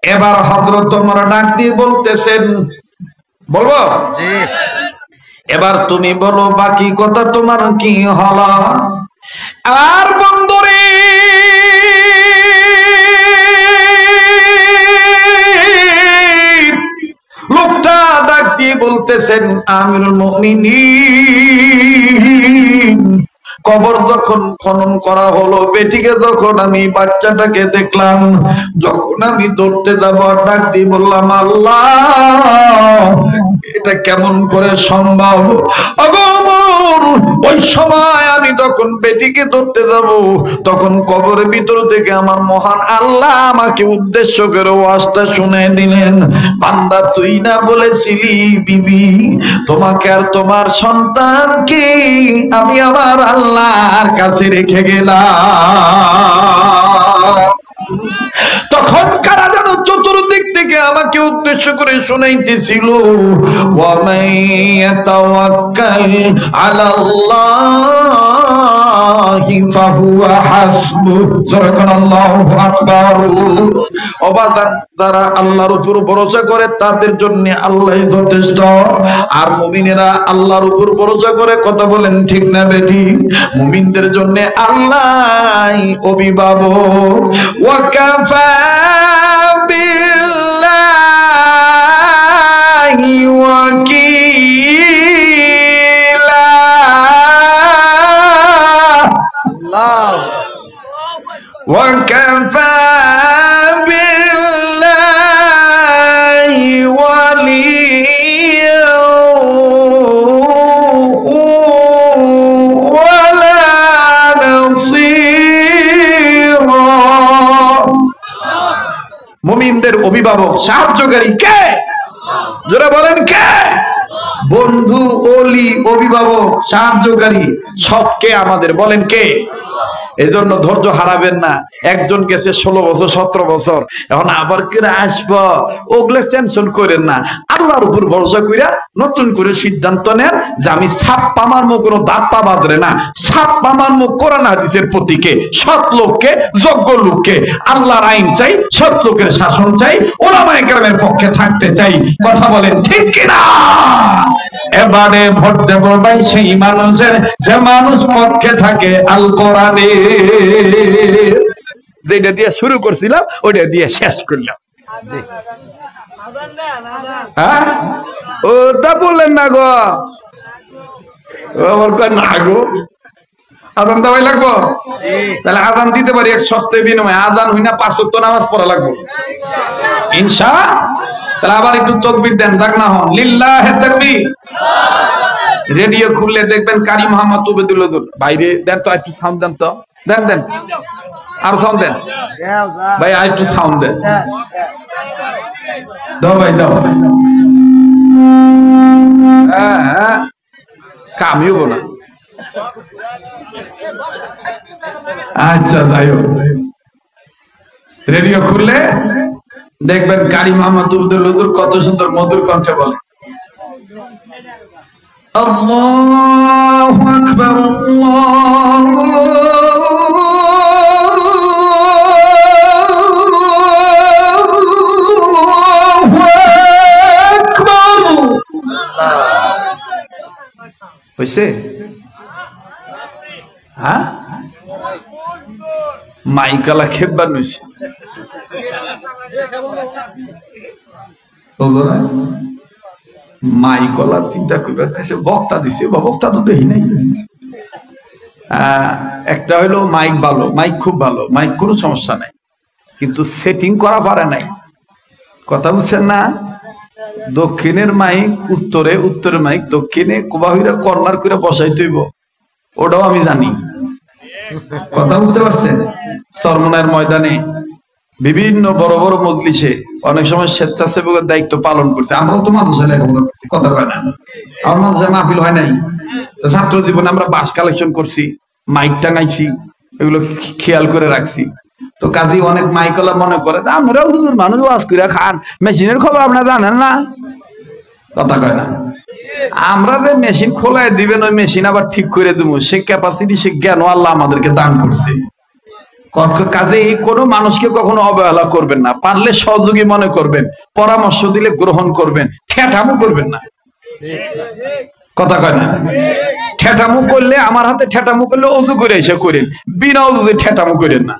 এবার হযরত ওমর ডাক দিয়ে বলতেছেন, বলবো? এবার তুমি বলো বাকি কথা তোমার কি হলো? আর বন্ধুরে লোকটা ডাক দিয়ে বলতেছেন, আমিরুল মুমিনিন, কবর যখন খনন করা হলো, বেটিকে যখন আমি বাচ্চাটাকে দেখলাম, যখন আমি ধরতে যাব ডাক দিয়ে বললাম, আল্লাহ এটা কেমন করে সম্ভব? ওই সময় আমি তখন বেটিকে ধরতে যাব, তখন কবরের ভিতর থেকে আমার মহান আল্লাহ আমাকে উদ্দেশ্য করে ওয়াজটা শুনে দিলেন, বান্দা তুই না বলেছিলি বিবি তোমাকে আর তোমার সন্তানকে আমি আমার আল্লাহর কাছে রেখে গেলাম। তখন কারা যেন চতুর্দিক থেকে আমাকে উদ্দেশ্য করে শোনাইতেছিল, ওয়া মাইয়াতাওয়াক্কাল আলাল্লাহি ফাহুয়া হাসবু। সুবহানাল্লাহু আকবার। অবাদান যারা আল্লাহর উপর ভরসা করে তাদের জন্য আল্লাহই যথেষ্ট। আর মুমিনেরা আল্লাহর উপর ভরসা করে, কথা বলেন ঠিক না বেটি? মুমিনদের জন্য আল্লাহই অভিভাবক। ওয়া কাফা বিল্লাহি ওয়াকিলা। আল্লাহ ওয়া কাফা বিল্লাহি ওয়ালিয়া ওয়ালা নাসীরা। মুমিনদের অভিভাবক সাহায্যকারী কে? জোরে বলেন কে? বন্ধু, ওলি, অভিভাবক, সাহায্যকারী সবকে আমাদের, বলেন কে? এজন্য ধৈর্য হারাবেন না। একজন গেছে 16 বছর 17 বছর, এখন আবার কেরা আসবো, ওগুলো টেনশন করেন না। আল্লাহর উপর ভরসা কইরা নতুন করে সিদ্ধান্ত নেন যে আমি ছাপ্পা মারমো, কোনো দাপ্পা বাজরে না, ছাপ্পা মারমো কোরআন হাদিসের প্রতীকে, সৎ লোককে, যোগ্য লোককে। আল্লাহর আইন চাই, সৎ লোকের শাসন চাই, ওলামায়ে কেরামের পক্ষে থাকতে চাই। কথা বলেন ঠিক কিনা? এবারে ভোট দেব ভাই সেই মানুষের যে মানুষ পক্ষে থাকে আল কোরআনে। যেটা দিয়ে শুরু করছিলাম ওইটা দিয়ে শেষ করলাম। হ্যাঁ, ও তা বললেন না গো, না গো, আজান দেওয়াই লাগবো। তাহলে আজান দিতে পারি এক সপ্তাহে বিনিময়ে, আজান হই না 5 ওয়াক্ত নামাজ পড়া লাগবো ইনশা। তাহলে আবার একটু তাকবীর দেন, ডাক না হন লিল্লাহি তাকবীর। রেডিও খুললে দেখবেন কারি মোহাম্মদ তুবেদুল হুজুর বাইরে দেন তো, একটু সাউন্ড দেন তো, দেন দেন, আর সাউন্ড দেন ভাই, আর একটু সাউন্ড দেন, দাও ভাই দাও। হ্যাঁ হ্যাঁ, কামিও না। আচ্ছা যাই হোক, রেডিও খুললে দেখবেন কারি মোহাম্মদ তুবেদুল হুজুর কত সুন্দর মধুর কণ্ঠে বলে, আল্লাহু আকবার আল্লাহু আকবার। হইছে? হ্যাঁ, মাইকালা খেববার নইছে মাইকলা চিন্তা করবে, বক্তা দিছে, বক্তা তো দেখি নাই। একটা হইলো মাইক ভালো, মাইক খুব ভালো, মাইক কোনো সমস্যা নাই, কিন্তু সেটিং করা পারে নাই। কথা বুঝছেন না? দক্ষিণের মাইক উত্তরে, উত্তরের মাইক দক্ষিণে, কোবাহিরা কর্নার করে বসাই তৈব, ওটাও আমি জানি। কথা বুঝতে পারছেন? চরমনার ময়দানে বিভিন্ন বড় বড় মজলিসে অনেক সময় স্বেচ্ছাসেবকের দায়িত্ব পালন করছে। আমরাও তো মাদ্রাসায় লেখাপড়া করছি, কথা কয় না? আমার মাদ্রাসায় মাহফিল হয় নাই? ছাত্র জীবনে আমরা বাস কালেকশন করছি, মাইক টাঙাইছি, এগুলো খেয়াল করে রাখছি। তো কাজী অনেক মাইকলা মনে করে আমরা হুজুর মানুষ ওয়াজ কইরা খান, মেশিনের খবর আপনারা জানেন না? কথা কয় না? আমরা যে মেশিন খোলায় দিবেন, ওই মেশিন আবার ঠিক করে দেবো, সে ক্যাপাসিটি, সে জ্ঞান আল্লাহ আমাদেরকে দান করছে। কাজে এই কোনো মানুষকে কখনো অবহেলা করবেন না, পারলে সহযোগী মনে করবেন, পরামর্শ দিলে গ্রহণ করবেন, ঠেঠামো করবেন না। কথা কয় না? ঠেঠামো করলে, আমার হাতে ঠেঠামো করলে অজু করে এসে করেন, বিনা অজুতে ঠেঠামো করেন না,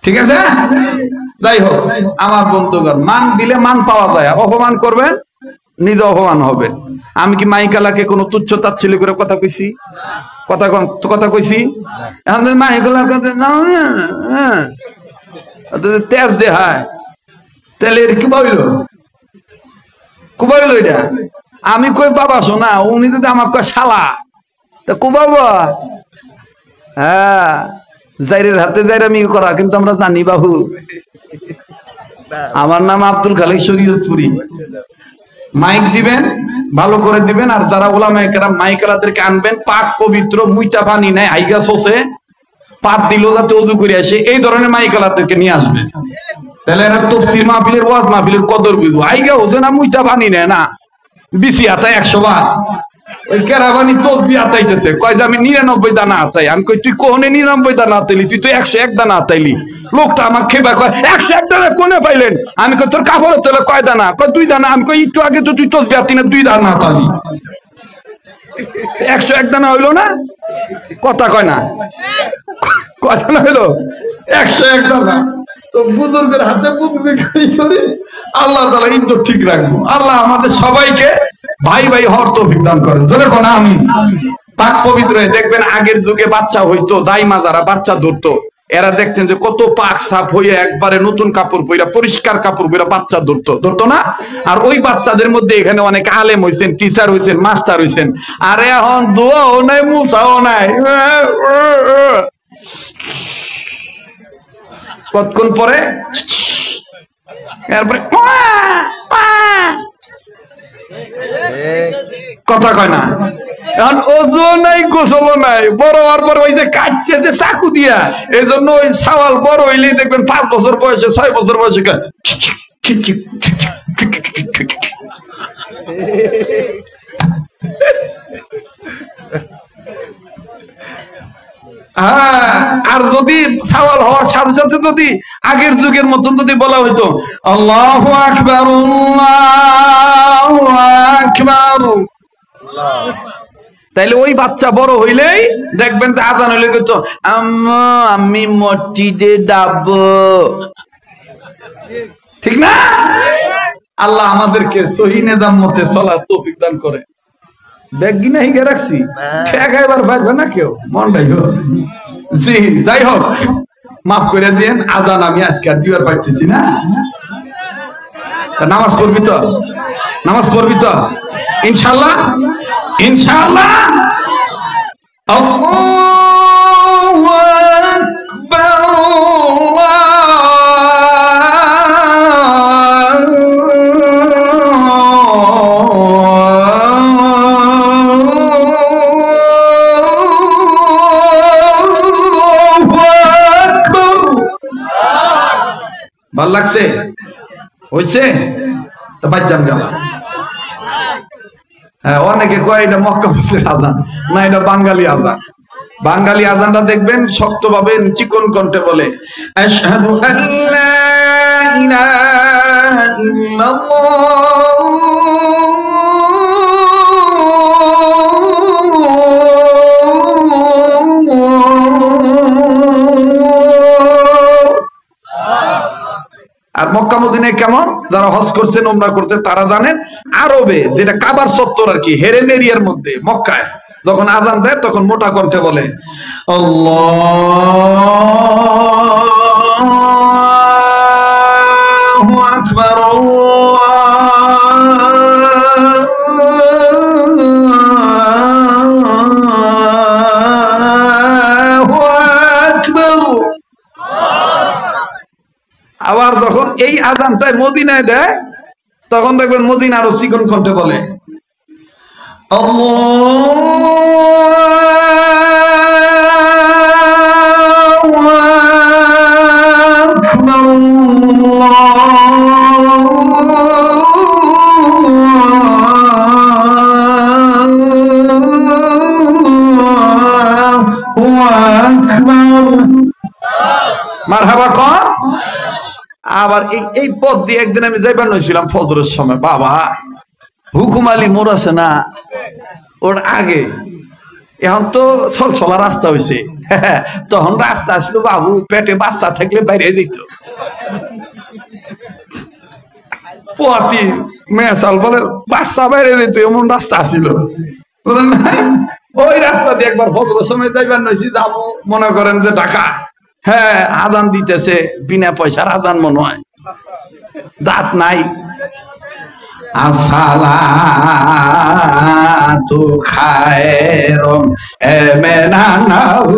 ঠিক আছে? যাই হোক আমার বন্ধুগণ, মান দিলে মান পাওয়া যায়, আর অপমান করবেন নিজে অপমান হবে। আমি কি মাইকালাকে কোনো তুচ্ছ তাচ্ছিল্য করে কথা কইছি? কথা কইছি? এখন মাইকালা তেজ দেহায় তাহলে কি বইল কুবাইল এটা? আমি কই বাবা শোনা, উনি যদি আমার কয় শালা, তা কুবাবো? হ্যাঁ, জাইরের হাতে জাইরামি করা, কিন্তু আমরা জানি বাবু আমার নাম আব্দুল খালিক শরীয়তপুরি। মাইক দিবেন, ভালো করে দিবেন, আর যারা ওলামায়ে কেরাম মাইকালাদেরকে আনবেন, পাক পবিত্র মুইতা পানি নাই, আইগা সোসে পাত দিল যাতে ওযু করে আসে, এই ধরনের মাইকালাদেরকে নিয়ে আসবেন। তাহলে এরা তাফসীর মাহফিলের, ওয়াজ মাহফিলের কদর বুঝবো। আইগা হোসে না মুইতা পানি নেয় না, বিসি হাতায় 100 বার, ওই কেরাবানি তসবি হাতাইতেছে, কয় যে আমি 99 দানা হাতাই। আমি কই তুই কোনে 99 দানা হাতাইলি? তুই তো 101 দানা হাতাইলি। লোকটা আমার খেবা কয় 101 দানা কোনে পাইলেন? আমি কই তোর কাপড়ের তলে কয় দানা? কয় 2 দানা। আমি কই একটু আগে তো তুই তসবি হাতি না 2 দানা হাতালি, 101 দানা হইলো না? কথা কয় না, কয় দানা হইলো? 101 দানা। তো বুজুর্গের হাতে বুজুর্গি করি, আল্লাহ তাআলা ইজ্জত ঠিক রাখবো। আল্লাহ আমাদের সবাইকে ভাই ভাই হওয়ার তৌফিক দান করেন, ধরে কোন আমিন। পাক পবিত্র দেখবেন, আগের যুগে বাচ্চা হইতো, দাইমা যারা বাচ্চা ধরতো, এরা দেখতেন যে কত পাক সাফ হয়ে একবারে নতুন কাপড় পইরা, পরিষ্কার কাপড় পইরা বাচ্চা ধরতো না? আর ওই বাচ্চাদের মধ্যে এখানে অনেক আলেম হইছেন, টিচার হইছেন, মাস্টার হইছেন। আর এখন দোয়াও নাই, মুসাও নাই, কতক্ষণ পরে এরপরে কথা কয় না। এখন ওযু নাই, গোসল নাই, বড় হওয়ার পর ওই যে কাটছে যে চাকু দিয়া, এই জন্য ওই সাওয়াল বড় হইলেই দেখবেন 5 বছর বয়সে, 6 বছর বয়সে আর যদি সওয়াল হওয়ার সাথে সাথে যদি আগের যুগের মতন যদি বলা হইতো আল্লাহু আকবার আল্লাহু আকবার, তাইলে ওই বাচ্চা বড় হইলেই দেখবেন যে আজান হইলে কইতো আম্মা আমি মসজিদে যাব, ঠিক না? আল্লাহ আমাদেরকে সহি নিজাম মতে চলার তৌফিক দান করে। ব্যাগি না হিগে রাখছি, ঠেকা এবার পারবে না কেউ, মনটাই হোক। জি, যাই হোক, মাফ করে দিয়েন, আজান আমি আজকে আর দিবার পারতেছি না। নামাজ পড়বি তো? নামাজ পড়বি তো ইনশাআল্লাহ? ইনশাআল্লাহ। আল্লাহু আকবার ভাল লাগছে? হইছে তো বাচ্চান গেল। হ্যাঁ, অনেকে কয় এটা মক্কা মসজিদের আজান, না এটা বাঙালি আজান। বাঙালি আজানটা দেখবেন শক্তভাবে চিকন কণ্ঠে বলে আশহাদু আল্লা ইলাহা ইল্লাল্লাহ আর মক্কা মদিনায় কেমন, যারা হজ করছেন, উমরা করছেন, তারা জানেন। আরবে যেটা কাবার চত্বর আর কি, হেরেন এরিয়ার মধ্যে মক্কায় যখন আজান দেয় তখন মোটা কণ্ঠে বলে আল্লাহু আকবার আল্লাহু আকবার। আবার যখন এই আজানটাই মদিনায় দেয় তখন দেখবেন মদিনা আরো চিকন কণ্ঠে বলে আল্লাহু আকবার। এই পথ দিয়ে একদিন আমি যাইবার নইছিলাম ফজরের সময়, বাবা হুকুম আলী মোড় আছে না, ওর আগে এখন তো চলা রাস্তা হয়েছে, তখন রাস্তা ছিল বাবু পেটে বাচ্চা থাকলে বাইরে দিত, পোয়াতি মেসাল বলে বাচ্চা বাইরে দিত, এমন রাস্তা ছিল। ওই রাস্তা দিয়ে একবার ফজরের সময় যাইবার নইছি, যাবো মনে করেন যে ঢাকা, হ্যাঁ আদান দিতেছে, বিনা পয়সার আদান মনে হয়, দাঁত নাই। আসসালাতু খায়রুম মিনান নাওম,